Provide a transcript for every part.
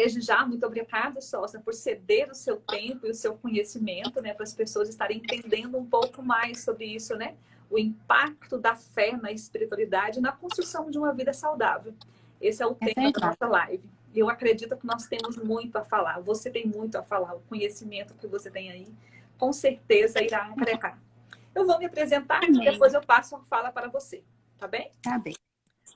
Desde já, muito obrigada, Sócia, por ceder o seu tempo e o seu conhecimento, né, para as pessoas estarem entendendo um pouco mais sobre isso, né? O impacto da fé na espiritualidade, na construção de uma vida saudável. Esse é o tema da nossa live. E eu acredito que nós temos muito a falar. Você tem muito a falar. O conhecimento que você tem aí, com certeza, irá agregar. Eu vou me apresentar e depois eu passo a fala para você. Tá bem? Tá bem.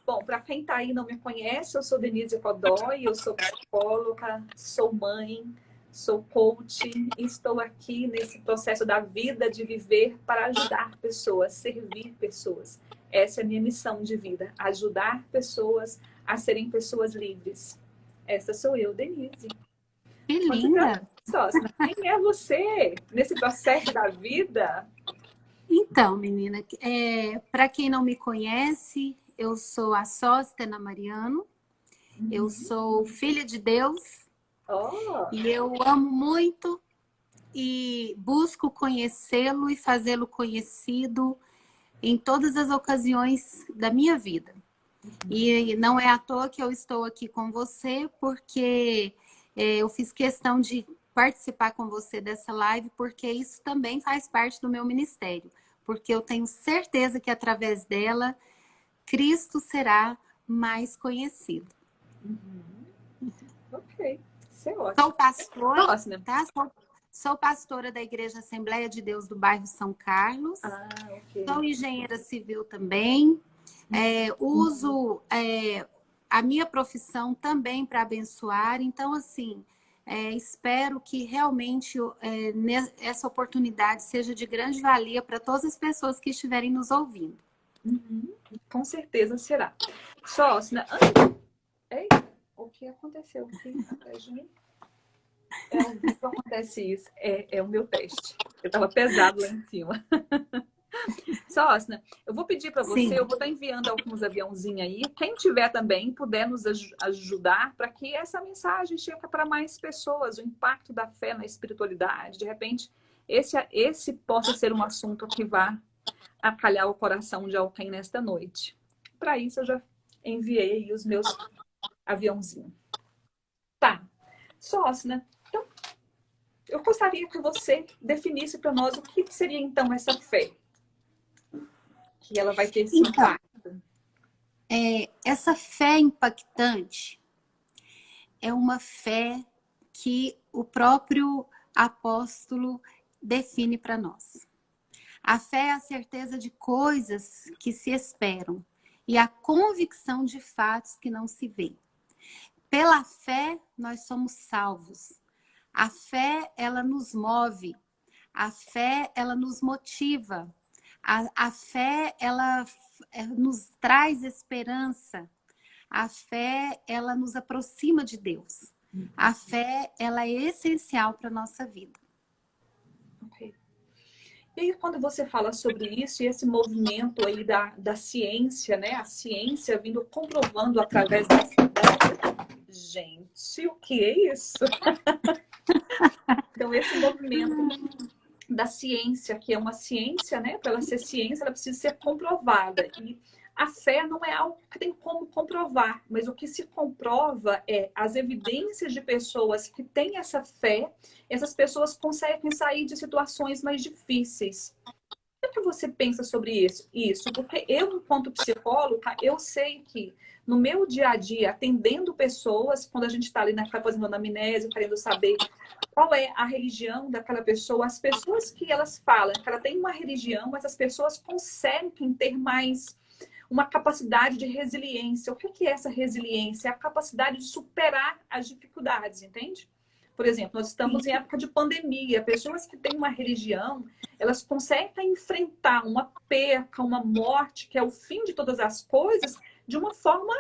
Bom, para quem está aí e não me conhece, eu sou Denise Godoy, eu sou psicóloga, sou mãe, sou coach e estou aqui nesse processo da vida de viver para ajudar pessoas, servir pessoas. Essa é a minha missão de vida, ajudar pessoas a serem pessoas livres. Essa sou eu, Denise. Que linda! Sócia, quem é você nesse processo da vida? Então, menina, para quem não me conhece, eu sou a Sóstena Mariano, eu sou filha de Deus e eu amo muito e busco conhecê-lo e fazê-lo conhecido em todas as ocasiões da minha vida. E não é à toa que eu estou aqui com você, porque eu fiz questão de participar com você dessa live, porque isso também faz parte do meu ministério. Porque eu tenho certeza que através dela, Cristo será mais conhecido. Ok, isso é ótimo. Sou pastora, tá? Sou pastora da Igreja Assembleia de Deus do bairro São Carlos. Okay. Sou engenheira civil também. Uso a minha profissão também para abençoar. Então, assim, espero que realmente essa oportunidade seja de grande valia para todas as pessoas que estiverem nos ouvindo. Com certeza será. Sócia, o que aconteceu aqui atrás de mim? O que acontece isso? É o meu teste. Eu estava pesado lá em cima. Sócia, eu vou pedir para você, eu vou estar enviando alguns aviãozinhos aí. Quem tiver também, puder nos ajudar para que essa mensagem chegue para mais pessoas, o impacto da fé na espiritualidade. De repente, esse possa ser um assunto que vá acalhar o coração de alguém nesta noite. Para isso, eu já enviei os meus aviãozinhos. Tá. Sócia, então, eu gostaria que você definisse para nós o que seria, então, essa fé. Que ela vai ter esse impacto. Essa fé impactante é uma fé que o próprio apóstolo define para nós. A fé é a certeza de coisas que se esperam e a convicção de fatos que não se veem. Pela fé, nós somos salvos. A fé, ela nos move. A fé, ela nos motiva. A fé, ela nos traz esperança. A fé, ela nos aproxima de Deus. A fé, ela é essencial para a nossa vida. Ok. E aí, quando você fala sobre isso, e esse movimento aí da ciência, né? A ciência vindo comprovando através da... Gente, o que é isso? Então, esse movimento da ciência, que é uma ciência, né? Para ela ser ciência, ela precisa ser comprovada. E a fé não é algo que tem como comprovar, mas o que se comprova é as evidências de pessoas que têm essa fé, essas pessoas conseguem sair de situações mais difíceis. O que você pensa sobre isso? Porque eu, enquanto psicóloga, eu sei que no meu dia a dia, atendendo pessoas, quando a gente está ali fazendo anamnese, querendo saber qual é a religião daquela pessoa, as pessoas que elas falam que ela tem uma religião, essas pessoas conseguem ter mais uma capacidade de resiliência. O que é essa resiliência? É a capacidade de superar as dificuldades, entende? Por exemplo, nós estamos em época de pandemia. Pessoas que têm uma religião, elas conseguem enfrentar uma perca, uma morte, que é o fim de todas as coisas, de uma forma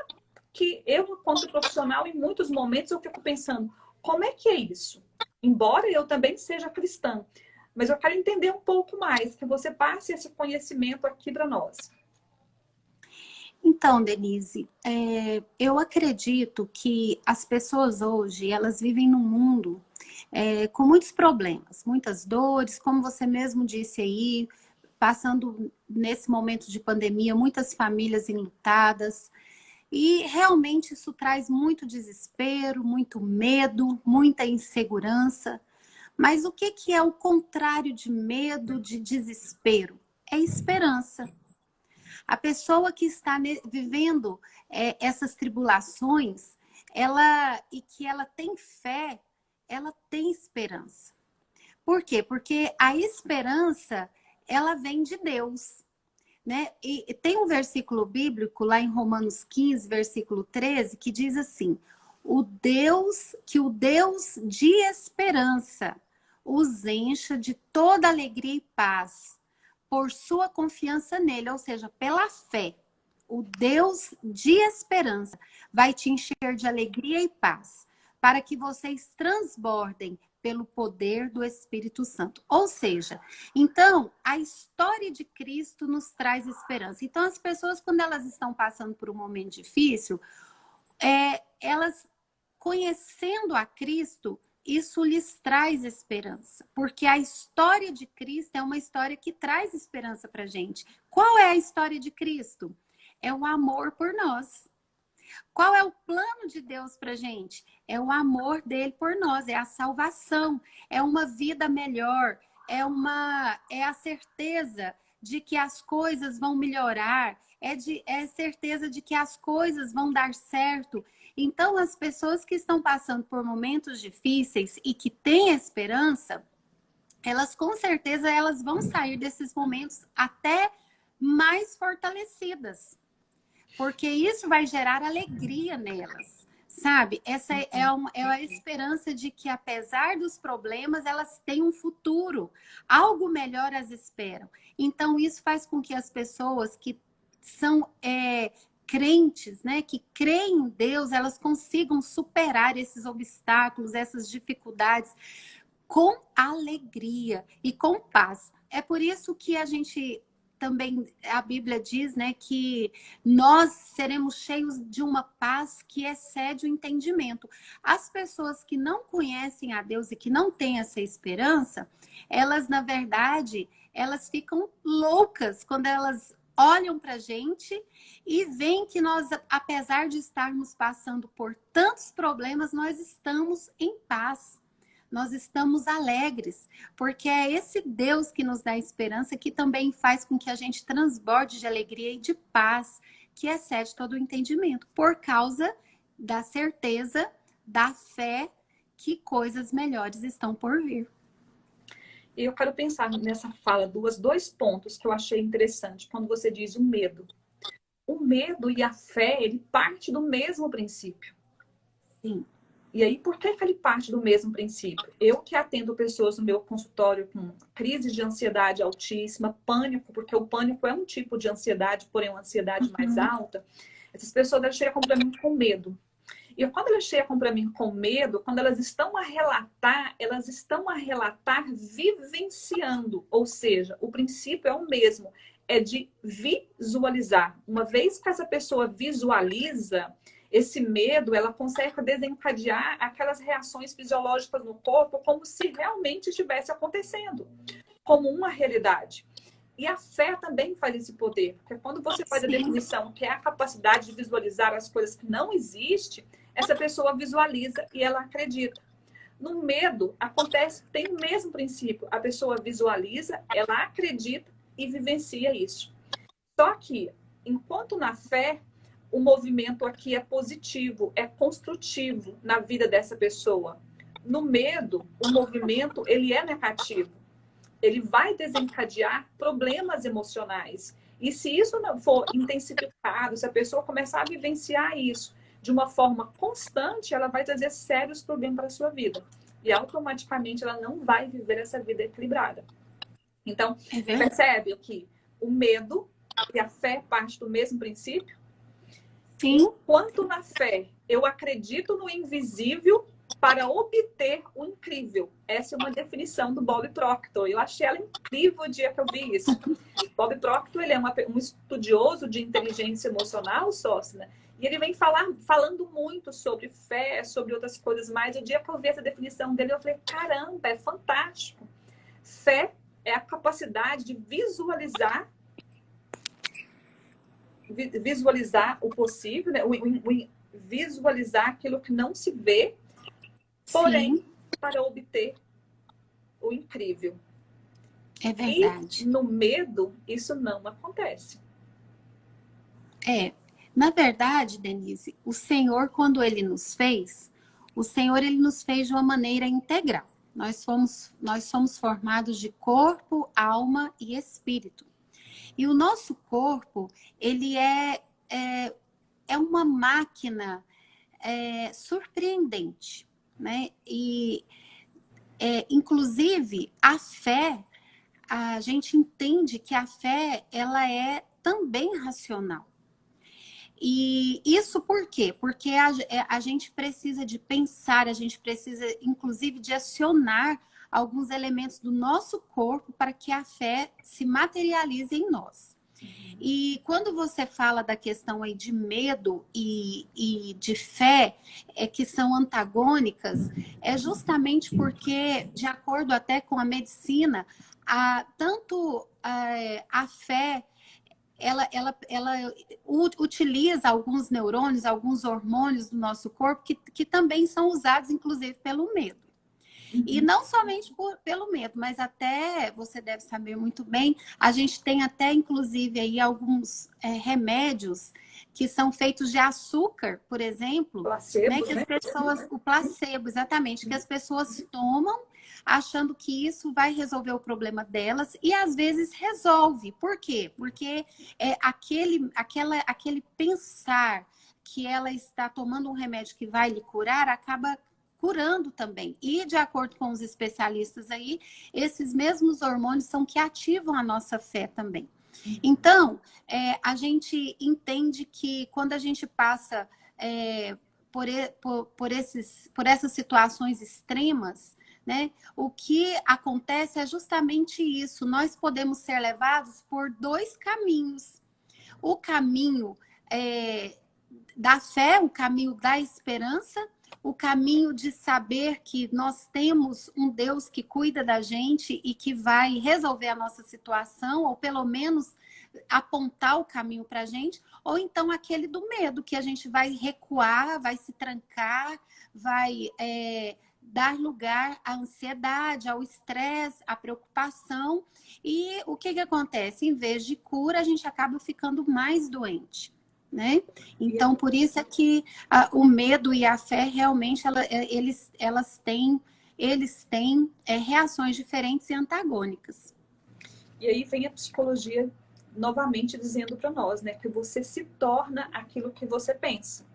que eu, enquanto profissional, em muitos momentos eu fico pensando, como é que é isso? Embora eu também seja cristã, mas eu quero entender um pouco mais, que você passe esse conhecimento aqui para nós. Então, Denise, eu acredito que as pessoas hoje, elas vivem num mundo com muitos problemas, muitas dores, como você mesmo disse aí, passando nesse momento de pandemia, muitas famílias enlutadas. E realmente isso traz muito desespero, muito medo, muita insegurança. Mas o que é o contrário de medo, de desespero? É esperança. A pessoa que está vivendo essas tribulações, e que ela tem fé, ela tem esperança. Por quê? Porque a esperança, ela vem de Deus. Né? E tem um versículo bíblico lá em Romanos 15, versículo 13, que diz assim: o Deus de esperança os encha de toda alegria e paz por sua confiança nele, ou seja, pela fé. O Deus de esperança vai te encher de alegria e paz, para que vocês transbordem pelo poder do Espírito Santo. Ou seja, então, a história de Cristo nos traz esperança. Então, as pessoas, quando elas estão passando por um momento difícil, elas, conhecendo a Cristo, isso lhes traz esperança. Porque a história de Cristo é uma história que traz esperança para a gente. Qual é a história de Cristo? É o amor por nós. Qual é o plano de Deus para a gente? É o amor dele por nós, é a salvação, é uma vida melhor, é a certeza de que as coisas vão melhorar, é certeza de que as coisas vão dar certo. Então, as pessoas que estão passando por momentos difíceis e que têm esperança, elas com certeza elas vão sair desses momentos até mais fortalecidas. Porque isso vai gerar alegria nelas, sabe? Essa é a esperança de que, apesar dos problemas, elas têm um futuro. Algo melhor as esperam. Então, isso faz com que as pessoas que são crentes, né? Que creem em Deus, elas consigam superar esses obstáculos, essas dificuldades com alegria e com paz. É por isso que a gente... Também a Bíblia diz, né, que nós seremos cheios de uma paz que excede o entendimento. As pessoas que não conhecem a Deus e que não têm essa esperança, elas, na verdade, elas ficam loucas quando elas olham para a gente e veem que nós, apesar de estarmos passando por tantos problemas, nós estamos em paz. Nós estamos alegres, porque é esse Deus que nos dá esperança, que também faz com que a gente transborde de alegria e de paz, que excede todo o entendimento, por causa da certeza, da fé, que coisas melhores estão por vir. E eu quero pensar nessa fala, dois pontos que eu achei interessante, quando você diz o medo. O medo e a fé, ele parte do mesmo princípio. Sim. E aí, por que ele parte do mesmo princípio? Eu que atendo pessoas no meu consultório com crise de ansiedade altíssima, pânico, porque o pânico é um tipo de ansiedade, porém uma ansiedade mais alta. Essas pessoas elas chegam para mim com medo. E quando elas chegam para mim com medo, quando elas estão a relatar vivenciando. Ou seja, o princípio é o mesmo, é de visualizar. Uma vez que essa pessoa visualiza esse medo, ela consegue desencadear aquelas reações fisiológicas no corpo como se realmente estivesse acontecendo, como uma realidade. E a fé também faz esse poder, porque quando você faz a definição, que é a capacidade de visualizar as coisas que não existem, essa pessoa visualiza e ela acredita. No medo, tem o mesmo princípio. A pessoa visualiza, ela acredita e vivencia isso. Só que, enquanto na fé, o movimento aqui é positivo, é construtivo na vida dessa pessoa. No medo, o movimento ele é negativo. Ele vai desencadear problemas emocionais. E se isso não for intensificado, se a pessoa começar a vivenciar isso de uma forma constante, ela vai trazer sérios problemas para a sua vida. E automaticamente ela não vai viver essa vida equilibrada. Então, percebe que o medo e a fé parte do mesmo princípio? Sim. Enquanto na fé eu acredito no invisível para obter o incrível. Essa é uma definição do Bob Proctor. Eu achei ela incrível o dia que eu vi isso. Bob Proctor ele é um estudioso de inteligência emocional, Sócina, e ele vem falando muito sobre fé, sobre outras coisas mais. O dia que eu vi essa definição dele, eu falei, caramba, é fantástico. Fé é a capacidade de visualizar visualizar o possível, né? Visualizar aquilo que não se vê, porém, Sim, para obter o incrível. é E verdade. no medo, isso não acontece. É, na verdade, Denise, o Senhor, quando Ele nos fez, o Senhor, Ele nos fez de uma maneira integral. Nós somos formados de corpo, alma e espírito. E o nosso corpo, ele é uma máquina surpreendente, né? E, inclusive, a fé, a gente entende que a fé, ela é também racional. E isso por quê? Porque a gente precisa de pensar, a gente precisa, inclusive, de acionar alguns elementos do nosso corpo para que a fé se materialize em nós. E quando você fala da questão aí de medo e de fé, que são antagônicas, é justamente porque, de acordo até com a medicina, tanto a fé ela utiliza alguns neurônios, alguns hormônios do nosso corpo que também são usados, inclusive, pelo medo. E não somente pelo medo, mas até, você deve saber muito bem, a gente tem até, inclusive, aí alguns remédios que são feitos de açúcar, por exemplo, né, Placebo, que as né? pessoas, o placebo, exatamente, que as pessoas tomam achando que isso vai resolver o problema delas e às vezes resolve. Por quê? Porque aquele pensar que ela está tomando um remédio que vai lhe curar acaba curando também. E, de acordo com os especialistas aí, esses mesmos hormônios são que ativam a nossa fé também. Então, a gente entende que quando a gente passa por essas situações extremas, né, o que acontece é justamente isso. Nós podemos ser levados por dois caminhos. O caminho da fé, o caminho da esperança, o caminho de saber que nós temos um Deus que cuida da gente e que vai resolver a nossa situação, ou pelo menos apontar o caminho para a gente, ou então aquele do medo, que a gente vai recuar, vai se trancar, vai dar lugar à ansiedade, ao estresse, à preocupação. E o que acontece? Em vez de cura, a gente acaba ficando mais doente. Né? Então, por isso é que o medo e a fé realmente eles têm reações diferentes e antagônicas. E aí vem a psicologia novamente dizendo para nós, né, que você se torna aquilo que você pensa.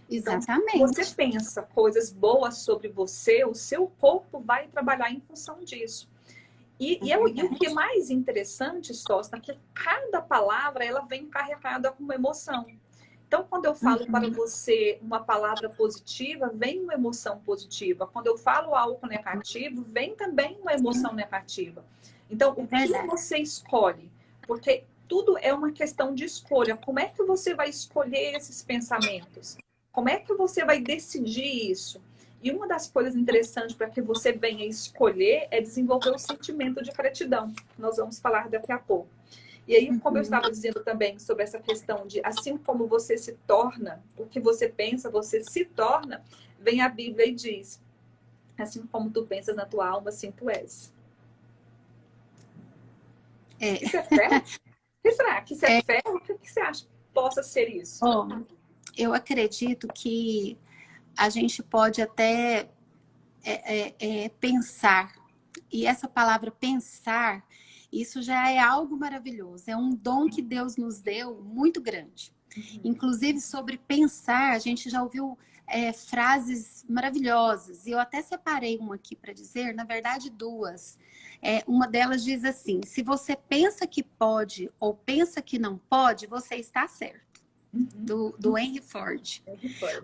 Então, se você Exatamente. pensa coisas boas sobre você, o seu corpo vai trabalhar em função disso. E o que é mais interessante, Sócia, é que cada palavra ela vem carregada com uma emoção. Então, quando eu falo para você uma palavra positiva, vem uma emoção positiva. Quando eu falo algo negativo, vem também uma emoção negativa. Então, o que você escolhe? Porque tudo é uma questão de escolha. Como é que você vai escolher esses pensamentos? Como é que você vai decidir isso? E uma das coisas interessantes para que você venha escolher é desenvolver o sentimento de gratidão. Nós vamos falar daqui a pouco. E aí, como eu estava dizendo também sobre essa questão de assim como você se torna, o que você pensa, você se torna, vem a Bíblia e diz, assim como tu pensas na tua alma, assim tu és. Isso é fé? O que será? Que isso é fé? O que você acha que possa ser isso? Bom, eu acredito que a gente pode até pensar, e essa palavra pensar, isso já é algo maravilhoso, é um dom que Deus nos deu muito grande. Inclusive, sobre pensar, a gente já ouviu frases maravilhosas, e eu até separei uma aqui para dizer, na verdade, duas. Uma delas diz assim: se você pensa que pode ou pensa que não pode, você está certo. Do Henry Ford.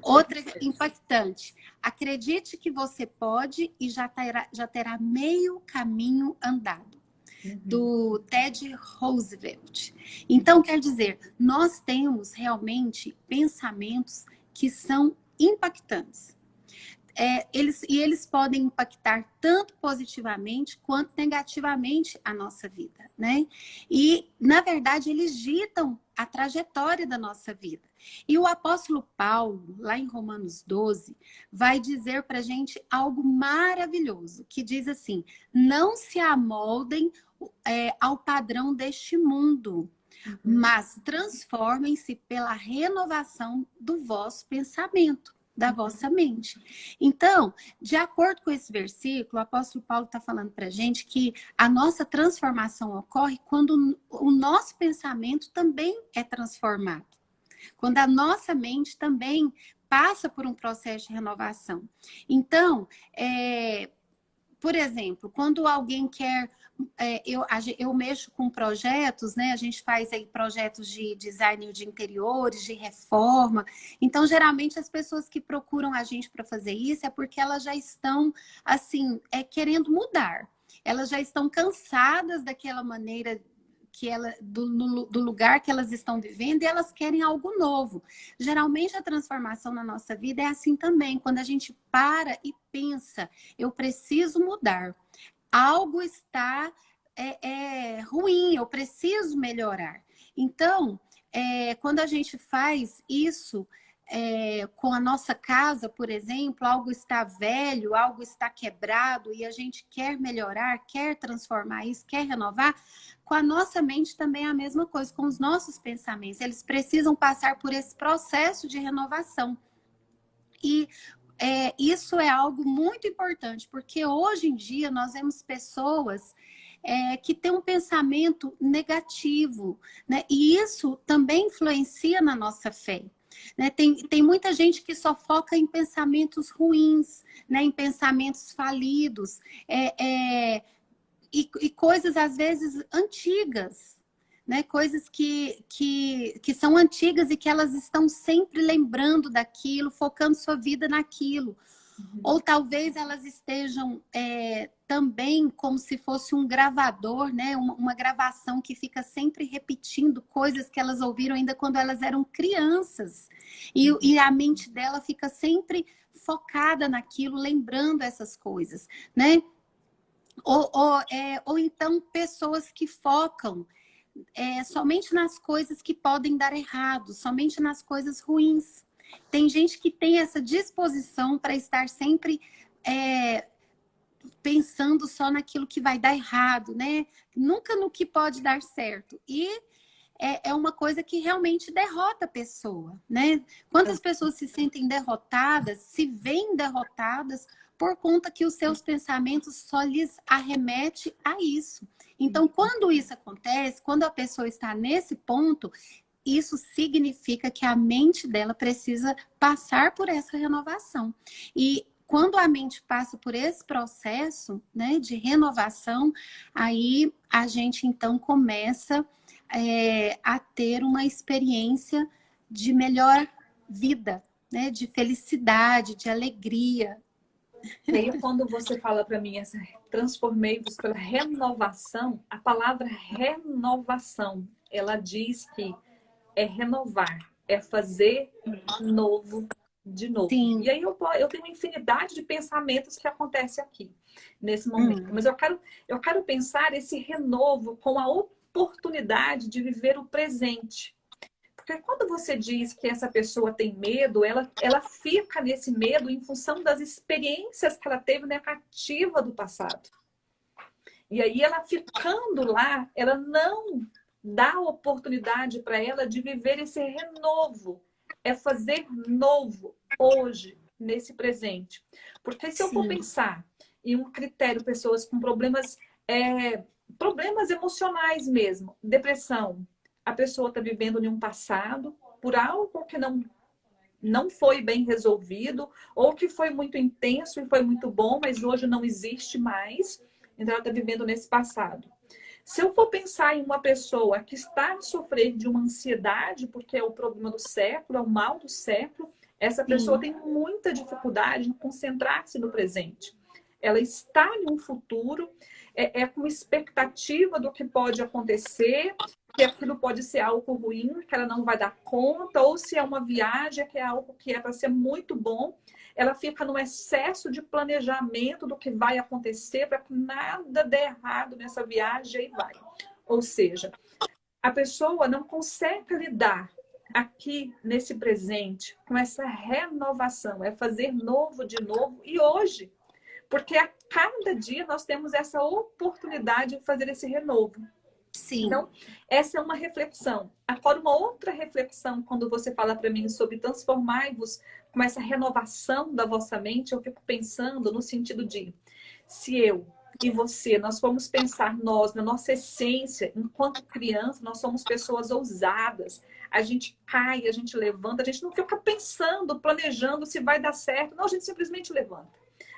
Outra impactante: acredite que você pode e já terá meio caminho andado. Do Ted Roosevelt. Então, quer dizer, nós temos realmente pensamentos que são impactantes. eles podem impactar tanto positivamente quanto negativamente a nossa vida, né? E, na verdade, eles ditam a trajetória da nossa vida. E o apóstolo Paulo, lá em Romanos 12, vai dizer para a gente algo maravilhoso, que diz assim: não se amoldem ao padrão deste mundo, mas transformem-se pela renovação do vosso pensamento, da vossa mente. Então, de acordo com esse versículo, o apóstolo Paulo está falando para a gente que a nossa transformação ocorre quando o nosso pensamento também é transformado. Quando a nossa mente também passa por um processo de renovação. Então, por exemplo, quando alguém quer... eu mexo com projetos, né? A gente faz aí projetos de design de interiores, de reforma. Então, geralmente, as pessoas que procuram a gente para fazer isso é porque elas já estão, assim, querendo mudar. Elas já estão cansadas daquela maneira do lugar que elas estão vivendo, e elas querem algo novo. Geralmente a transformação na nossa vida é assim também, quando a gente para e pensa, eu preciso mudar, algo está ruim, eu preciso melhorar. Então, quando a gente faz isso com a nossa casa, por exemplo, algo está velho, algo está quebrado e a gente quer melhorar, quer transformar isso, quer renovar, com a nossa mente também é a mesma coisa, com os nossos pensamentos. Eles precisam passar por esse processo de renovação. E isso é algo muito importante, porque hoje em dia nós vemos pessoas que têm um pensamento negativo, né? E isso também influencia na nossa fé. Né? Tem muita gente que só foca em pensamentos ruins, né? Em pensamentos falidos, e coisas às vezes antigas, né? Coisas que são antigas e que elas estão sempre lembrando daquilo, focando sua vida naquilo. Ou talvez elas estejam também como se fosse um gravador, né? Uma gravação que fica sempre repetindo coisas que elas ouviram ainda quando elas eram crianças. E a mente dela fica sempre focada naquilo, lembrando essas coisas, né? Ou então pessoas que focam somente nas coisas que podem dar errado, somente nas coisas ruins. Tem gente que tem essa disposição para estar sempre pensando só naquilo que vai dar errado, né? Nunca no que pode dar certo. E é uma coisa que realmente derrota a pessoa, né? Quantas pessoas se sentem derrotadas, se veem derrotadas por conta que os seus pensamentos só lhes arremete a isso. Então, quando isso acontece, quando a pessoa está nesse ponto, isso significa que a mente dela precisa passar por essa renovação. E quando a mente passa por esse processo, né, de renovação, aí a gente então começa a ter uma experiência de melhor vida, né, de felicidade, de alegria. E aí, quando você fala para mim, transformei-vos pela renovação, a palavra renovação, ela diz que é renovar, é fazer novo de novo. Sim. E aí eu tenho uma infinidade de pensamentos que acontecem aqui, nesse momento. Mas eu quero pensar esse renovo com a oportunidade de viver o presente. Porque quando você diz que essa pessoa tem medo, ela fica nesse medo em função das experiências que ela teve negativa do passado. E aí ela ficando lá, ela não dá oportunidade para ela de viver esse renovo. É fazer novo hoje, nesse presente. Porque se eu for pensar em um critério, pessoas com problemas emocionais mesmo, depressão, a pessoa está vivendo em um passado por algo que não foi bem resolvido, ou que foi muito intenso e foi muito bom, mas hoje não existe mais. Então, ela está vivendo nesse passado. Se eu for pensar em uma pessoa que está a sofrer de uma ansiedade, porque é o problema do século, é o mal do século, essa pessoa tem muita dificuldade em concentrar-se no presente. Ela está em um futuro, com expectativa do que pode acontecer, que aquilo pode ser algo ruim, que ela não vai dar conta, ou se é uma viagem, que é algo que é para ser muito bom, ela fica num excesso de planejamento do que vai acontecer para que nada dê errado nessa viagem e vai. Ou seja, a pessoa não consegue lidar aqui nesse presente com essa renovação, é fazer novo de novo e hoje. Porque a cada dia nós temos essa oportunidade de fazer esse renovo. Sim. Então, essa é uma reflexão. Agora, uma outra reflexão, quando você fala para mim sobre transformar-vos com essa renovação da vossa mente, eu fico pensando no sentido de, se eu e você, nós formos pensar nós, na nossa essência, enquanto criança, nós somos pessoas ousadas. A gente cai, a gente levanta, a gente não fica pensando, planejando se vai dar certo. Não, a gente simplesmente levanta.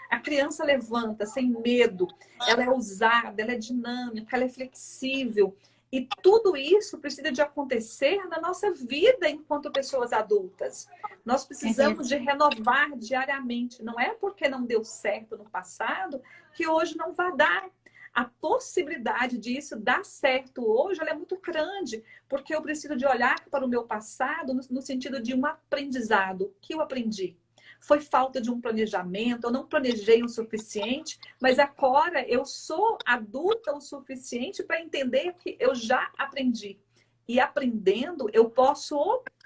A criança levanta sem medo, ela é ousada, ela é dinâmica, ela é flexível. E tudo isso precisa de acontecer na nossa vida enquanto pessoas adultas. Nós precisamos de renovar diariamente. Não é porque não deu certo no passado que hoje não vai dar. A possibilidade disso dar certo hoje ela é muito grande, porque eu preciso de olhar para o meu passado no sentido de um aprendizado. O que eu aprendi? Foi falta de um planejamento, eu não planejei o suficiente, mas agora eu sou adulta o suficiente para entender que eu já aprendi. E aprendendo, eu posso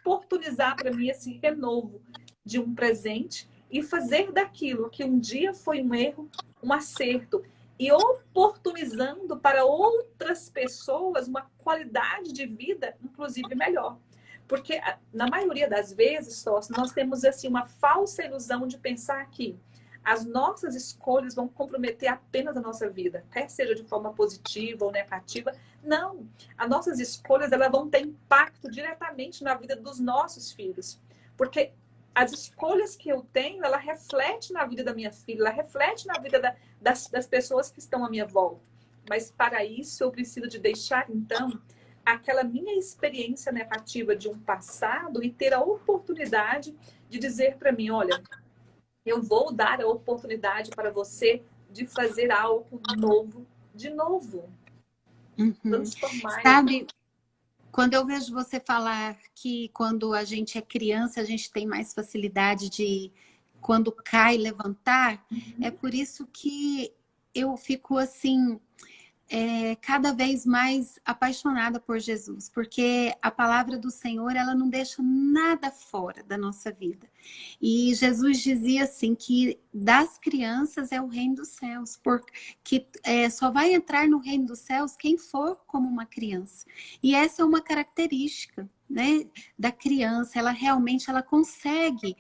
oportunizar para mim esse renovo de um presente e fazer daquilo que um dia foi um erro, um acerto. E oportunizando para outras pessoas uma qualidade de vida, inclusive melhor. Porque na maioria das vezes, nós temos assim uma falsa ilusão de pensar que as nossas escolhas vão comprometer apenas a nossa vida, quer seja de forma positiva ou negativa. Não, as nossas escolhas elas vão ter impacto diretamente na vida dos nossos filhos. Porque as escolhas que eu tenho, ela reflete na vida da minha filha, ela reflete na vida das pessoas que estão à minha volta. Mas para isso eu preciso de deixar, então, aquela minha experiência negativa de um passado e ter a oportunidade de dizer para mim, olha, eu vou dar a oportunidade para você de fazer algo novo, de novo. Transformar. Sabe, quando eu vejo você falar que quando a gente é criança, a gente tem mais facilidade de, quando cai, levantar, é por isso que eu fico assim... cada vez mais apaixonada por Jesus, porque a palavra do Senhor, ela não deixa nada fora da nossa vida. E Jesus dizia assim, que das crianças é o reino dos céus, porque só vai entrar no reino dos céus quem for como uma criança. E essa é uma característica, né, da criança, ela realmente ela consegue...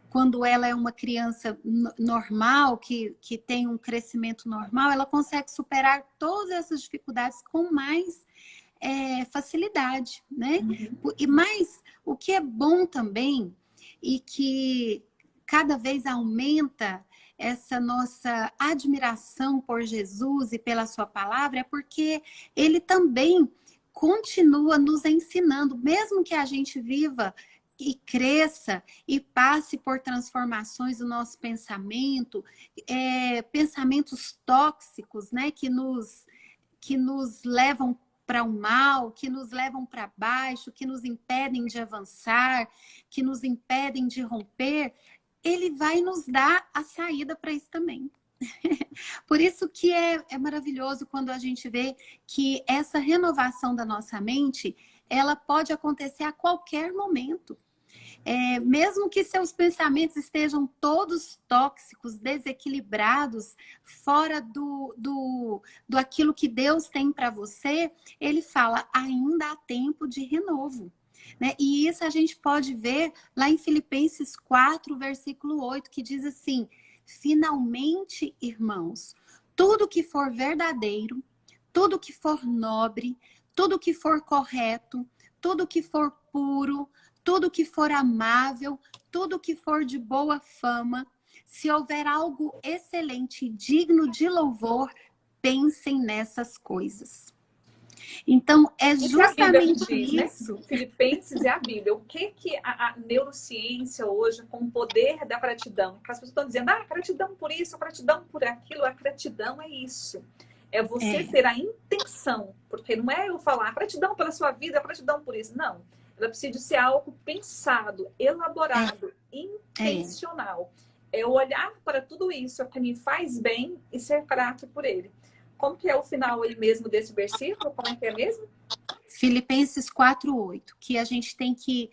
quando ela é uma criança normal, que tem um crescimento normal, ela consegue superar todas essas dificuldades com mais facilidade, né? Mas o que é bom também, e que cada vez aumenta essa nossa admiração por Jesus e pela sua palavra, é porque ele também continua nos ensinando, mesmo que a gente viva e cresça e passe por transformações do nosso pensamento, pensamentos tóxicos, né, que nos levam para o mal, que nos levam para baixo, que nos impedem de avançar, que nos impedem de romper, ele vai nos dar a saída para isso também. Por isso que é maravilhoso quando a gente vê que essa renovação da nossa mente, ela pode acontecer a qualquer momento. Mesmo que seus pensamentos estejam todos tóxicos, desequilibrados, fora do aquilo que Deus tem para você, ele fala, ainda há tempo de renovo. Né? E isso a gente pode ver lá em Filipenses 4, versículo 8, que diz assim, finalmente, irmãos, tudo que for verdadeiro, tudo que for nobre, tudo que for correto, tudo que for puro, tudo que for amável, tudo que for de boa fama, se houver algo excelente e digno de louvor, pensem nessas coisas. Então, é justamente isso. Né? Filipenses é a Bíblia. O que a neurociência hoje, com o poder da gratidão, as pessoas estão dizendo, gratidão por isso, gratidão por aquilo, a gratidão é isso. É você ter a intenção, porque não é eu falar gratidão pela sua vida, gratidão por isso. Não. Ela precisa de ser algo pensado, elaborado, É. intencional. É olhar para tudo isso que me faz bem e ser grato por ele. Como que é o final aí mesmo desse versículo? Como é que é mesmo? Filipenses 4:8, que a gente tem que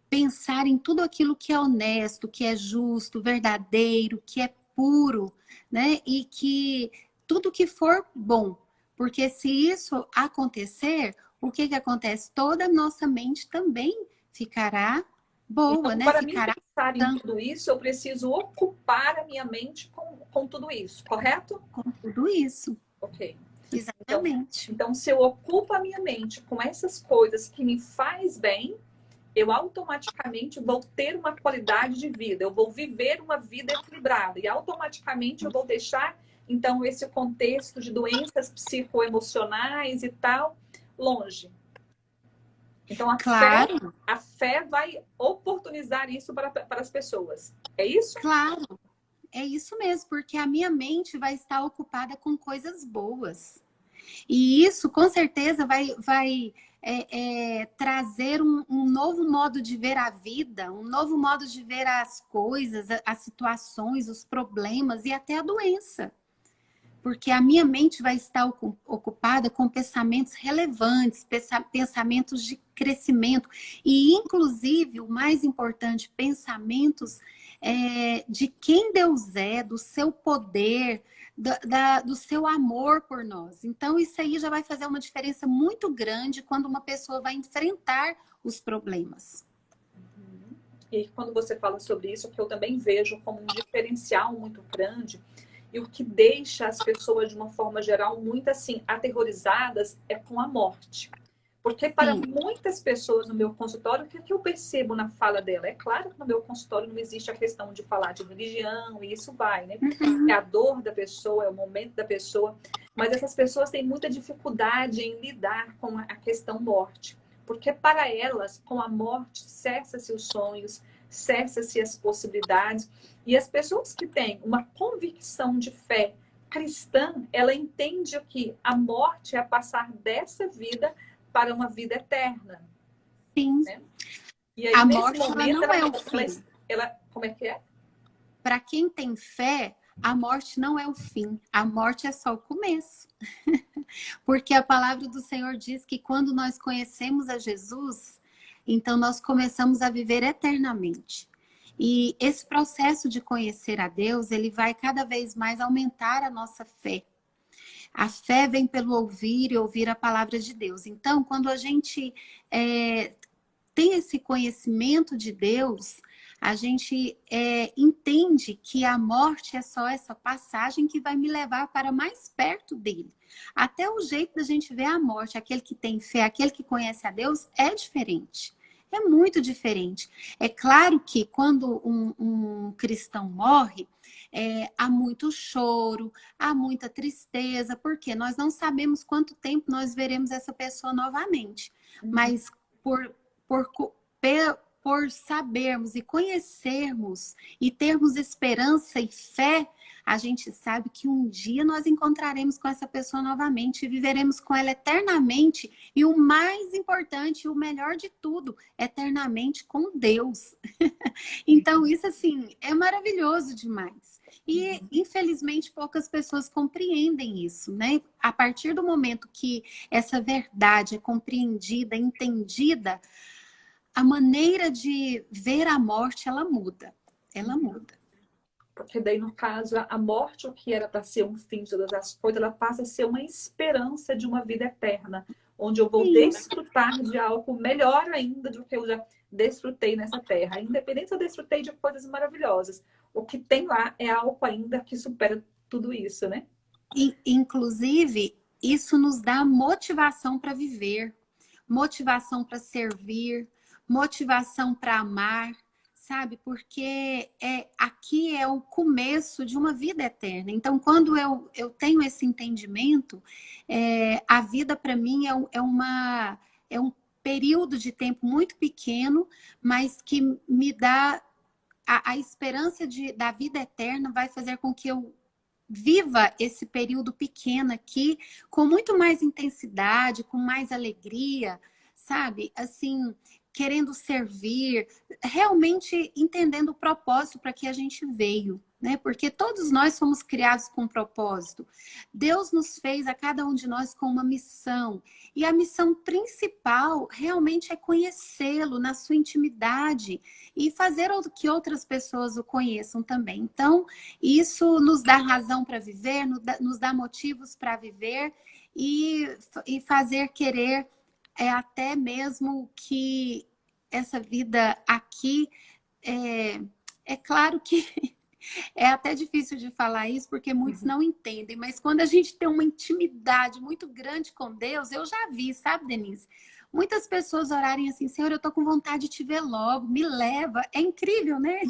pensar em tudo aquilo que é honesto, que é justo, verdadeiro, que é puro, né? E que tudo que for bom. Porque se isso acontecer, o que acontece? Toda a nossa mente também ficará boa, Então, né? para mim Ficará pensar em tudo isso, eu preciso ocupar a minha mente com tudo isso, correto? com tudo isso. Ok. Então, Exatamente. então, se eu ocupo a minha mente com essas coisas que me faz bem, eu automaticamente vou ter uma qualidade de vida, eu vou viver uma vida equilibrada e automaticamente eu vou deixar, então, esse contexto de doenças psicoemocionais e tal longe. Então, Claro, a fé vai oportunizar isso para as pessoas. É isso? claro. É isso mesmo, porque a minha mente vai estar ocupada com coisas boas. E isso, com certeza, vai trazer um novo modo de ver a vida, um novo modo de ver as coisas, as situações, os problemas e até a doença. Porque a minha mente vai estar ocupada com pensamentos relevantes, pensamentos de crescimento e, inclusive, o mais importante, pensamentos de quem Deus é, do seu poder, do seu amor por nós. Então, isso aí já vai fazer uma diferença muito grande quando uma pessoa vai enfrentar os problemas. E quando você fala sobre isso, que eu também vejo como um diferencial muito grande, e o que deixa as pessoas, de uma forma geral, muito assim, aterrorizadas, é com a morte. Porque para Sim, muitas pessoas no meu consultório, o que é que eu percebo na fala dela? É claro que no meu consultório não existe a questão de falar de religião, e isso vai, né? É a dor da pessoa, é o momento da pessoa. Mas essas pessoas têm muita dificuldade em lidar com a questão morte. Porque para elas, com a morte, cessa-se os sonhos, cessa-se as possibilidades. E as pessoas que têm uma convicção de fé cristã, ela entende que a morte é passar dessa vida para uma vida eterna. sim. Né? E aí, A nesse morte, ela momento, não é o fim. como é que é? Para quem tem fé, a morte não é o fim, a morte é só o começo. Porque a palavra do Senhor diz que quando nós conhecemos a Jesus, então nós começamos a viver eternamente. E esse processo de conhecer a Deus, ele vai cada vez mais aumentar a nossa fé. A fé vem pelo ouvir e ouvir a palavra de Deus. Então, quando a gente tem esse conhecimento de Deus, a gente entende que a morte é só essa passagem que vai me levar para mais perto dele. Até o jeito da gente ver a morte, aquele que tem fé, aquele que conhece a Deus, é diferente. É muito diferente. É claro que quando um cristão morre, há muito choro, há muita tristeza, porque nós não sabemos quanto tempo nós veremos essa pessoa novamente. Mas por por, por sabermos e conhecermos e termos esperança e fé, a gente sabe que um dia nós encontraremos com essa pessoa novamente e viveremos com ela eternamente. E o mais importante, o melhor de tudo, eternamente com Deus. Então, isso, assim, é maravilhoso demais. E, infelizmente, poucas pessoas compreendem isso, né? A partir do momento que essa verdade é compreendida, entendida, a maneira de ver a morte, ela muda. Ela muda. Porque daí, no caso, a morte, o que era para ser um fim de todas as coisas, ela passa a ser uma esperança de uma vida eterna, onde eu vou Sim, desfrutar de algo melhor ainda do que eu já desfrutei nessa terra. Independente se eu desfrutei de coisas maravilhosas, o que tem lá é algo ainda que supera tudo isso, né? e, inclusive, isso nos dá motivação para viver, motivação para servir, motivação para amar, sabe? Porque aqui é o começo de uma vida eterna. Então, quando eu tenho esse entendimento, a vida para mim é um período de tempo muito pequeno, mas que me dá a esperança da vida eterna, vai fazer com que eu viva esse período pequeno aqui com muito mais intensidade, com mais alegria, sabe? Assim, querendo servir, realmente entendendo o propósito para que a gente veio, né? Porque todos nós fomos criados com um propósito. Deus nos fez, a cada um de nós, com uma missão. E a missão principal realmente é conhecê-lo na sua intimidade e fazer que outras pessoas o conheçam também. Então, isso nos dá razão para viver, nos dá motivos para viver e fazer querer até mesmo que essa vida aqui, é claro que é até difícil de falar isso, porque muitos não entendem, mas quando a gente tem uma intimidade muito grande com Deus, eu já vi, sabe, Denise? Muitas pessoas orarem assim, Senhor, eu tô com vontade de te ver logo, me leva. É incrível, né?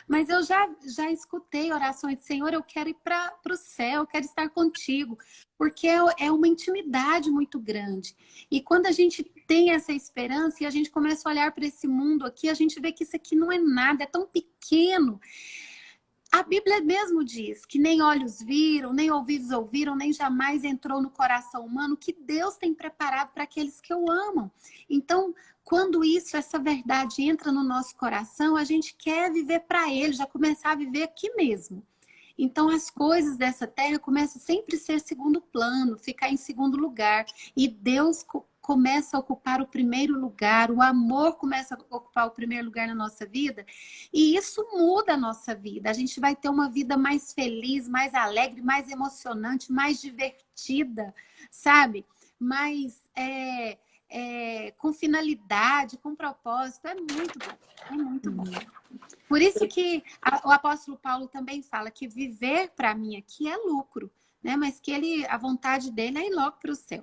Mas eu já escutei orações de Senhor, eu quero ir para o céu, eu quero estar contigo, porque é uma intimidade muito grande. E quando a gente tem essa esperança e a gente começa a olhar para esse mundo aqui, a gente vê que isso aqui não é nada, é tão pequeno. A Bíblia mesmo diz que nem olhos viram, nem ouvidos ouviram, nem jamais entrou no coração humano que Deus tem preparado para aqueles que o amam. Então, quando essa verdade entra no nosso coração, a gente quer viver para Ele, já começar a viver aqui mesmo. Então, as coisas dessa terra começam sempre a ser segundo plano, ficar em segundo lugar. E Deus começa a ocupar o primeiro lugar, o amor começa a ocupar o primeiro lugar na nossa vida. E isso muda a nossa vida. A gente vai ter uma vida mais feliz, mais alegre, mais emocionante, mais divertida, sabe? Mais com finalidade, com propósito. É muito bom. É muito bom. Por isso que o apóstolo Paulo também fala que viver para mim aqui é lucro, né? Mas que a vontade dele é ir logo para o céu.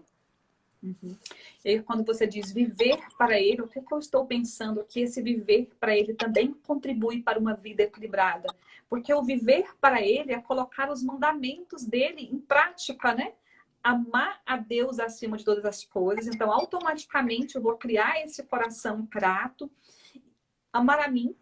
E quando você diz viver para ele, o que eu estou pensando aqui? Esse viver para ele também contribui para uma vida equilibrada. Porque o viver para ele é colocar os mandamentos dele em prática, né? Amar a Deus acima de todas as coisas. Então, automaticamente, eu vou criar esse coração grato. Amar a mim.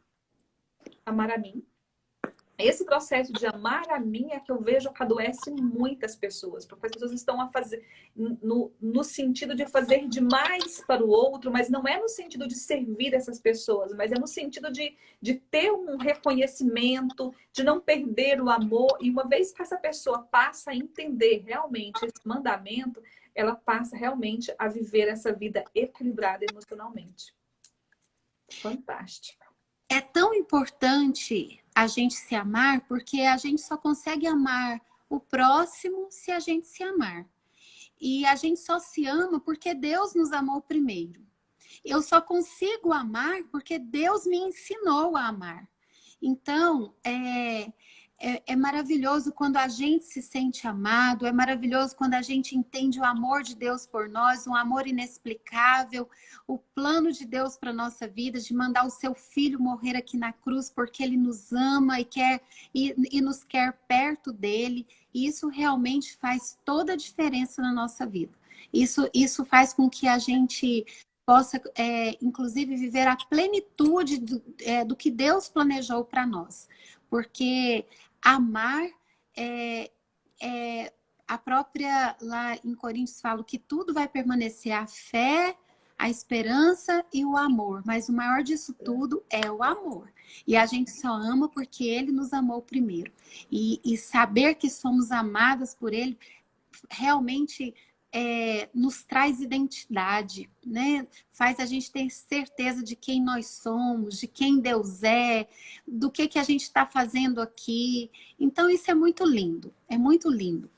Esse processo de amar a mim é que eu vejo que adoece muitas pessoas, porque as pessoas estão a fazer no sentido de fazer demais para o outro, mas não é no sentido de servir essas pessoas, mas é no sentido de ter um reconhecimento, de não perder o amor. E uma vez que essa pessoa passa a entender realmente esse mandamento, ela passa realmente a viver essa vida equilibrada emocionalmente. Fantástico. É tão importante a gente se amar, porque a gente só consegue amar o próximo se a gente se amar. E a gente só se ama porque Deus nos amou primeiro. Eu só consigo amar porque Deus me ensinou a amar. Então, é maravilhoso quando a gente se sente amado, é maravilhoso quando a gente entende o amor de Deus por nós, um amor inexplicável, o plano de Deus para a nossa vida, de mandar o seu filho morrer aqui na cruz porque ele nos ama e nos quer perto dele. E isso realmente faz toda a diferença na nossa vida. Isso faz com que a gente possa, inclusive, viver a plenitude do que Deus planejou para nós. Porque amar a própria, lá em Coríntios, fala que tudo vai permanecer, a fé, a esperança e o amor. Mas o maior disso tudo é o amor. E a gente só ama porque Ele nos amou primeiro. E saber que somos amadas por Ele realmente nos traz identidade, né? Faz a gente ter certeza de quem nós somos, de quem Deus é, do que a gente está fazendo aqui. Então, isso é muito lindo, é muito lindo.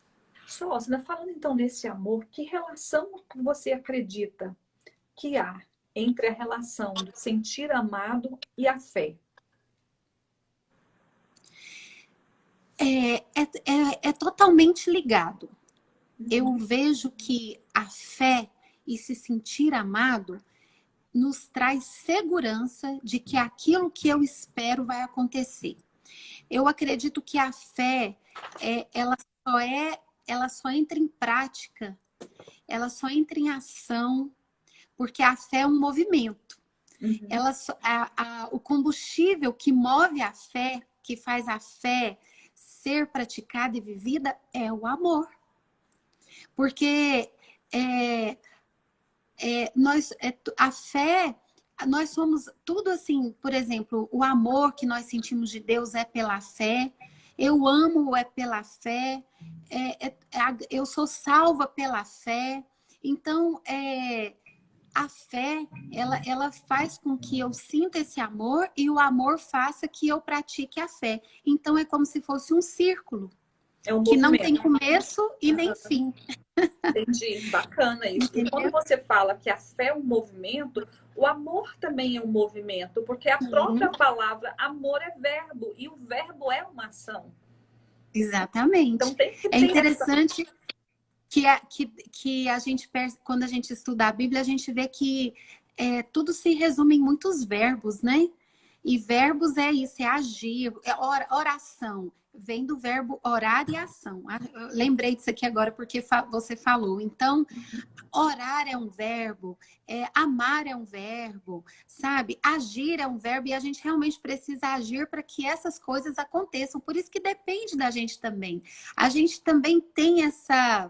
Sózina, falando então nesse amor, que relação você acredita que há entre a relação do sentir amado e a fé? É totalmente ligado. Eu vejo que a fé e se sentir amado nos traz segurança de que aquilo que eu espero vai acontecer. Eu acredito que a fé, ela só entra em prática, ela só entra em ação, porque a fé é um movimento. O combustível que move a fé, que faz a fé ser praticada e vivida, é o amor. Porque a fé, nós somos tudo assim, por exemplo, o amor que nós sentimos de Deus é pela fé, eu amo é pela fé, eu sou salva pela fé. Então, a fé, ela faz com que eu sinta esse amor e o amor faça que eu pratique a fé. Então, é como se fosse um círculo, É um que não tem movimento. começo e nem fim. Entendi, bacana isso. E quando Entendeu? você fala que a fé é um movimento, o amor também é um movimento, porque a própria palavra amor é verbo, e o verbo é uma ação. Então Exatamente. tem que É ter essa. interessante que a gente, quando a gente estuda a Bíblia, a gente vê que tudo se resume em muitos verbos, né? E verbos é isso, é agir, é oração. Vem do verbo orar e ação. Eu lembrei disso aqui agora porque você falou. Então, orar é um verbo, amar é um verbo, sabe? Agir é um verbo e a gente realmente precisa agir para que essas coisas aconteçam. Por isso que depende da gente também. A gente também tem essa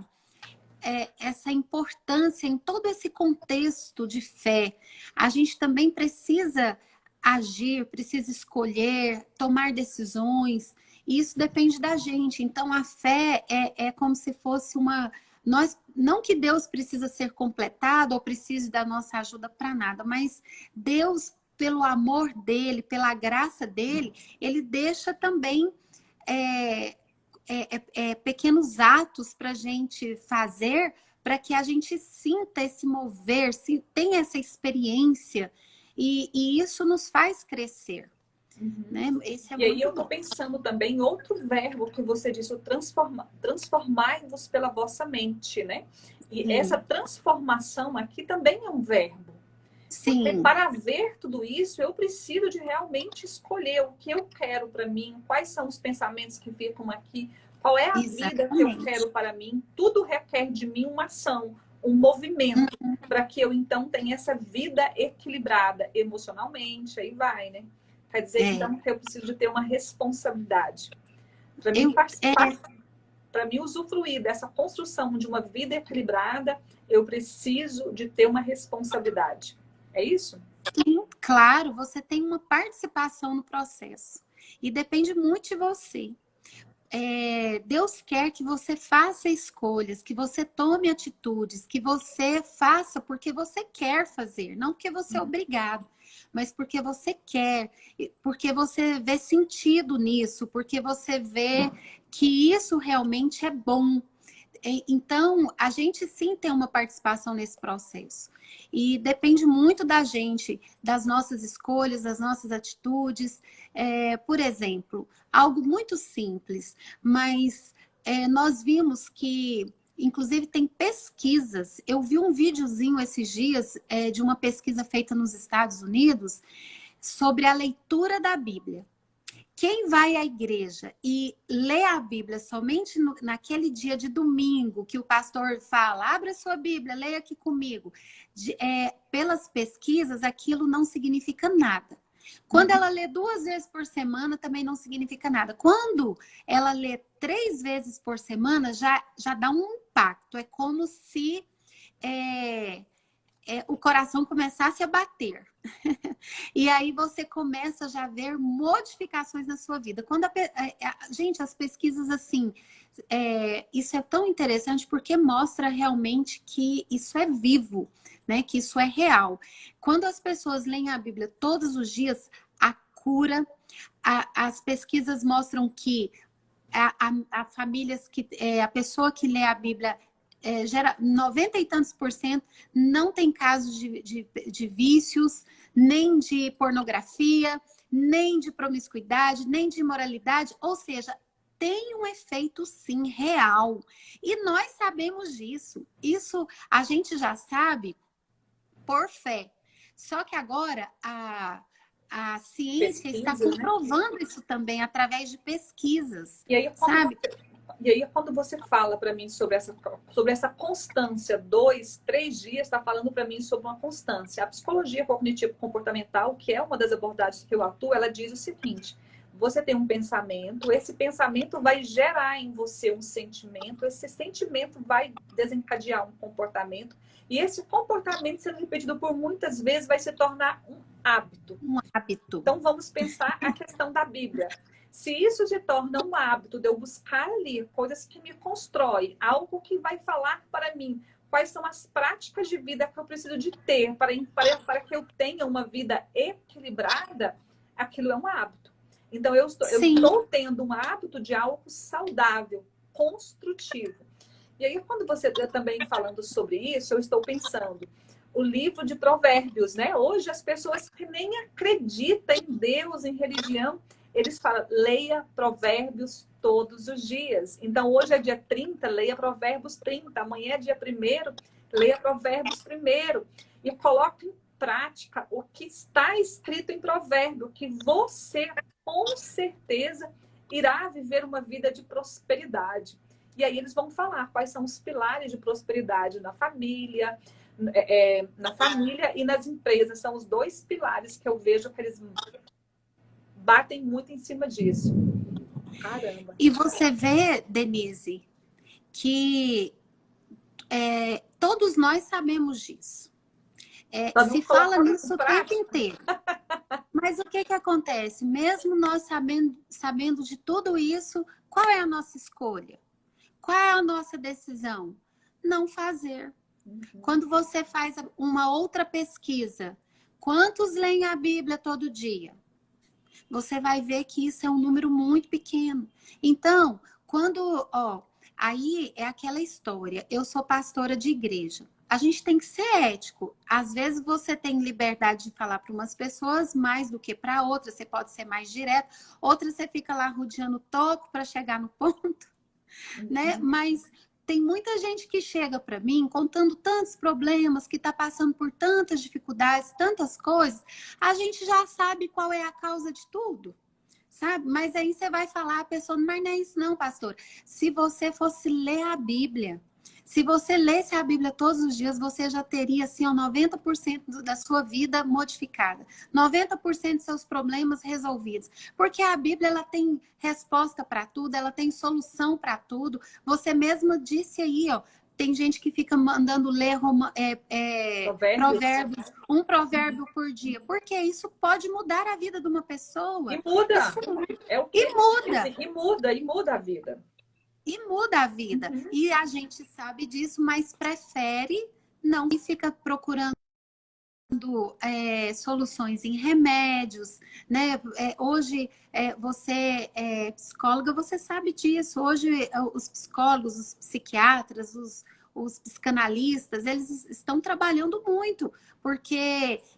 importância em todo esse contexto de fé. A gente também precisa agir, precisa escolher, tomar decisões. E isso depende da gente. Então, a fé é como se fosse uma. Não que Deus precisa ser completado ou precise da nossa ajuda para nada, mas Deus, pelo amor dele, pela graça dele, ele deixa também é, pequenos atos para a gente fazer para que a gente sinta esse mover, tenha essa experiência e isso nos faz crescer. Né? Esse é E aí muito eu estou bom. pensando também em outro verbo que você disse, o transformai-vos pela vossa mente, né? E essa transformação aqui também é um verbo. Porque Sim, para ver tudo isso, eu preciso de realmente escolher o que eu quero para mim, quais são os pensamentos que ficam aqui, qual é a vida que eu exatamente. quero para mim. Tudo requer de mim uma ação, um movimento, para que eu então tenha essa vida equilibrada emocionalmente, aí vai, né? Quer dizer, É, então, que eu preciso de ter uma responsabilidade. Para mim eu, participar, para mim usufruir dessa construção de uma vida equilibrada, eu preciso de ter uma responsabilidade. É isso? sim, claro, você tem uma participação no processo e depende muito de você. Deus quer que você faça escolhas, que você tome atitudes, que você faça porque você quer fazer, não porque você é obrigado, mas porque você quer, porque você vê sentido nisso, porque você vê que isso realmente é bom. Então, a gente sim tem uma participação nesse processo. E depende muito da gente, das nossas escolhas, das nossas atitudes. Por exemplo, algo muito simples, mas nós vimos que, inclusive, tem pesquisas. Eu vi um videozinho esses dias de uma pesquisa feita nos Estados Unidos sobre a leitura da Bíblia. Quem vai à igreja e lê a Bíblia somente naquele dia de domingo, que o pastor fala, abra sua Bíblia, leia aqui comigo. Pelas pesquisas, aquilo não significa nada. Quando ela lê 2 vezes por semana, também não significa nada. Quando ela lê 3 vezes por semana, já dá um impacto. É como se o coração começasse a bater. E aí você começa já a ver modificações na sua vida. Gente, as pesquisas assim, isso é tão interessante porque mostra realmente que isso é vivo, né? Que isso é real. Quando as pessoas leem a Bíblia todos os dias, a cura, as pesquisas mostram que a famílias que a pessoa que lê a Bíblia gera 90 e tantos % não tem casos de vícios, nem de pornografia, nem de promiscuidade, nem de imoralidade, ou seja, tem um efeito sim real. E nós sabemos disso. Isso a gente já sabe por fé. Só que agora a ciência está Pesquisa, né? comprovando isso também através de pesquisas, E aí, sabe? quando você fala para mim sobre essa constância, 2, 3 dias, está falando para mim sobre uma constância. A psicologia cognitivo-comportamental, que é uma das abordagens que eu atuo, ela diz o seguinte: Você tem um pensamento, esse pensamento vai gerar em você um sentimento, esse sentimento vai desencadear um comportamento, e esse comportamento, sendo repetido por muitas vezes, vai se tornar um hábito. Um hábito. Então, vamos pensar a questão da Bíblia. Se isso se torna um hábito de eu buscar ali coisas que me constroem, algo que vai falar para mim quais são as práticas de vida que eu preciso de ter para que eu tenha uma vida equilibrada, aquilo é um hábito. Então, eu estou tendo um hábito de algo saudável, construtivo. E aí, quando você também falando sobre isso, eu estou pensando, o livro de Provérbios, né? Hoje, as pessoas que nem acreditam em Deus, em religião, eles falam, leia Provérbios todos os dias. Então, hoje é dia 30, leia Provérbios 30. Amanhã é dia 1º, leia Provérbios 1º. E coloque em prática o que está escrito em Provérbio, que você, com certeza, irá viver uma vida de prosperidade. E aí eles vão falar quais são os pilares de prosperidade na família, e nas empresas. São os 2 pilares que eu vejo que eles batem muito em cima disso. Caramba. E você vê, Denise, que todos nós sabemos disso. Se fala nisso o tempo inteiro. Mas o que acontece? Mesmo nós sabendo de tudo isso, qual é a nossa escolha? Qual é a nossa decisão? Não fazer. Quando você faz uma outra pesquisa, quantos leem a Bíblia todo dia? Você vai ver que isso é um número muito pequeno. Então, aí é aquela história. Eu sou pastora de igreja. A gente tem que ser ético. Às vezes você tem liberdade de falar para umas pessoas mais do que para outras. Você pode ser mais direto. Outras você fica lá rodeando o toco para chegar no ponto, né? Mas tem muita gente que chega para mim contando tantos problemas, que está passando por tantas dificuldades, tantas coisas. A gente já sabe qual é a causa de tudo, sabe? Mas aí você vai falar, a pessoa, mas não é isso não, pastor. Se você fosse ler a Bíblia, se você lesse a Bíblia todos os dias, você já teria assim, 90% da sua vida modificada. 90% dos seus problemas resolvidos. Porque a Bíblia ela tem resposta para tudo, ela tem solução para tudo. Você mesma disse aí, ó, tem gente que fica mandando ler provérbios, um provérbio por dia. Porque isso pode mudar a vida de uma pessoa. E muda. E muda a vida. E muda a vida. E a gente sabe disso, mas prefere não e fica procurando soluções em remédios, né? Hoje, você é psicóloga, você sabe disso. Hoje, os psicólogos, os psiquiatras, os psicanalistas, eles estão trabalhando muito,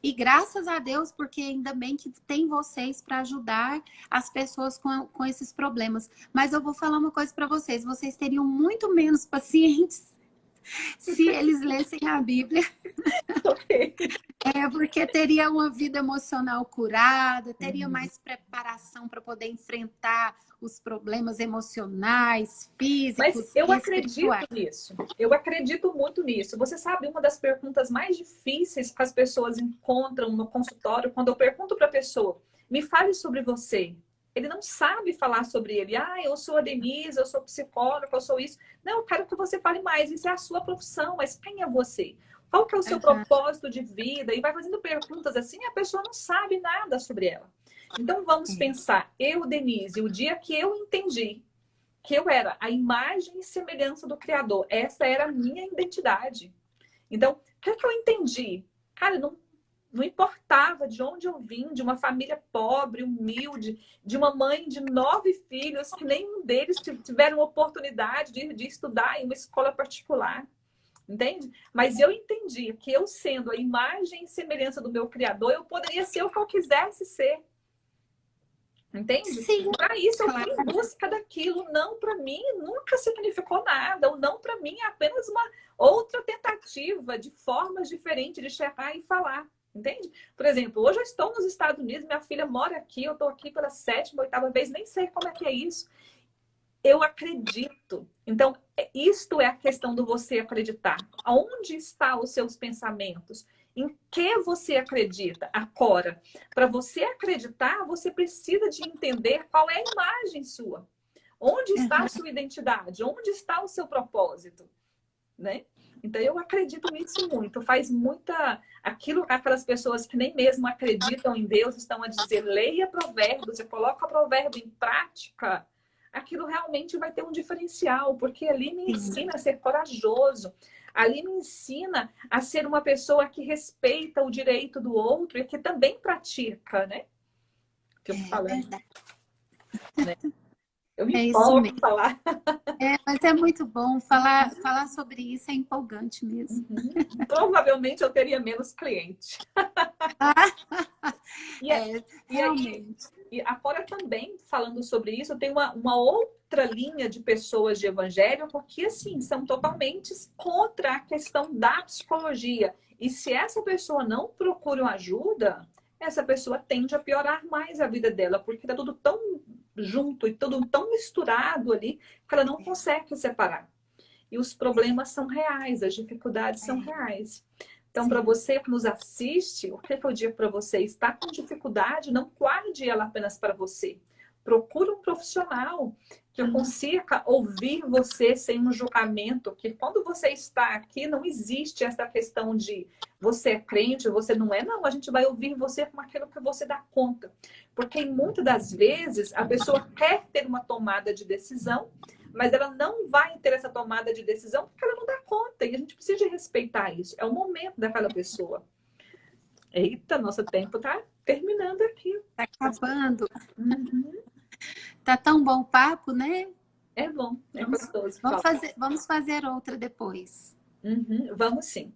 e graças a Deus, porque ainda bem que tem vocês para ajudar as pessoas com esses problemas. Mas eu vou falar uma coisa para vocês teriam muito menos pacientes se eles lessem a Bíblia. Porque teria uma vida emocional curada, teria mais preparação para poder enfrentar os problemas emocionais, físicos. Mas eu acredito nisso. Eu acredito muito nisso. Você sabe, uma das perguntas mais difíceis que as pessoas encontram no consultório, quando eu pergunto para a pessoa, me fale sobre você. Ele não sabe falar sobre ele. Eu sou a Denise, eu sou psicóloga, eu sou isso. Não, eu quero que você fale mais. Isso é a sua profissão, mas quem é você? Qual que é o seu propósito de vida? E vai fazendo perguntas assim, a pessoa não sabe nada sobre ela. Então, vamos pensar. Eu, Denise, o dia que eu entendi que eu era a imagem e semelhança do Criador, essa era a minha identidade. Então, o que eu entendi? Cara, não importava de onde eu vim, de uma família pobre, humilde, de uma mãe de 9 filhos, que nenhum deles tiveram oportunidade de estudar em uma escola particular. Entende? Mas eu entendi que eu, sendo a imagem e semelhança do meu Criador, eu poderia ser o que eu quisesse ser. Entende? Sim. Para isso, eu fui em busca daquilo. Não, para mim, nunca significou nada. O não, para mim, é apenas uma outra tentativa de formas diferentes de chegar e falar. Entende? Por exemplo, hoje eu estou nos Estados Unidos, minha filha mora aqui, eu estou aqui pela 7ª, 8ª vez, nem sei como é que é isso. Eu acredito. Então, isto é a questão do você acreditar. Aonde estão os seus pensamentos? Em que você acredita? Agora, para você acreditar, você precisa de entender qual é a imagem sua. Onde está a sua identidade? Onde está o seu propósito? Né? Então, eu acredito nisso muito. Faz muita... aquelas pessoas que nem mesmo acreditam em Deus estão a dizer, leia provérbios, você coloca o provérbio em prática, aquilo realmente vai ter um diferencial, porque ali me ensina a ser corajoso. Ali me ensina a ser uma pessoa que respeita o direito do outro e que também pratica, né? Que eu tô falando, né? Eu me isso empolgo mesmo. em falar. Mas é muito bom falar sobre isso, é empolgante mesmo. Provavelmente eu teria menos cliente. Realmente. E agora também, falando sobre isso, tem uma outra linha de pessoas de evangelho, porque assim, são totalmente contra a questão da psicologia. E se essa pessoa não procura uma ajuda, essa pessoa tende a piorar mais a vida dela, porque está tudo tão junto e tudo tão misturado ali, que ela não consegue separar. E os problemas são reais, as dificuldades são reais. Então, para você que nos assiste, o que eu digo para você? Está com dificuldade, não guarde ela apenas para você. Procure um profissional que consiga ouvir você sem um julgamento, que quando você está aqui, não existe essa questão de você é crente, você não é. Não, a gente vai ouvir você com aquilo que você dá conta. Porque muitas das vezes a pessoa quer ter uma tomada de decisão, mas ela não vai ter essa tomada de decisão porque ela não dá conta. E a gente precisa de respeitar isso. É o momento daquela pessoa. Eita, nosso tempo tá terminando aqui. Tá acabando. Tá tão bom o papo, né? É bom, é gostoso. Vamos fazer outra depois. Vamos sim.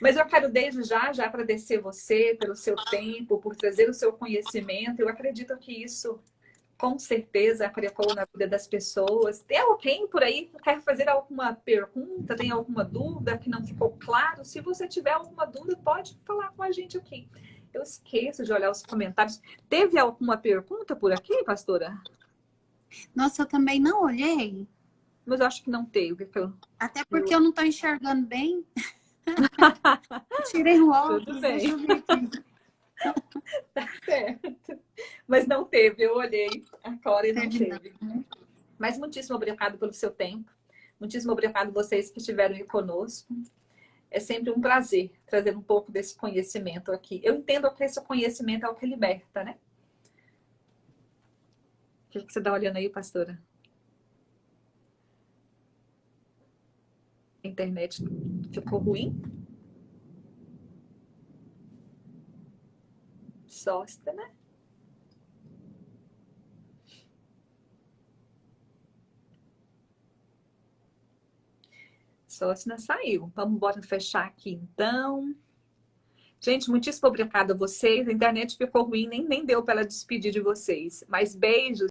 Mas eu quero desde já agradecer você pelo seu tempo, por trazer o seu conhecimento. Eu acredito que isso com certeza agregou na vida das pessoas. Tem alguém por aí que quer fazer alguma pergunta, tem alguma dúvida que não ficou claro? Se você tiver alguma dúvida, pode falar com a gente aqui. Eu esqueço de olhar os comentários. Teve alguma pergunta por aqui, pastora? Nossa, eu também não olhei. Mas eu acho que não teve. Até porque eu não estou enxergando bem. Tirei o óculos, Tudo bem. deixa eu ver aqui. Tá certo. Mas não teve, eu olhei agora e não teve. Mas muitíssimo obrigado pelo seu tempo. Muitíssimo obrigado vocês que estiveram aí conosco. É sempre um prazer trazer um pouco desse conhecimento aqui. Eu entendo que esse conhecimento é o que liberta, né? O que você está olhando aí, pastora? A internet ficou ruim? Sósta, né? Sócia saiu. Vamos embora fechar aqui, então. Gente, muitíssimo obrigada a vocês. A internet ficou ruim, nem deu para ela despedir de vocês. Mas beijos.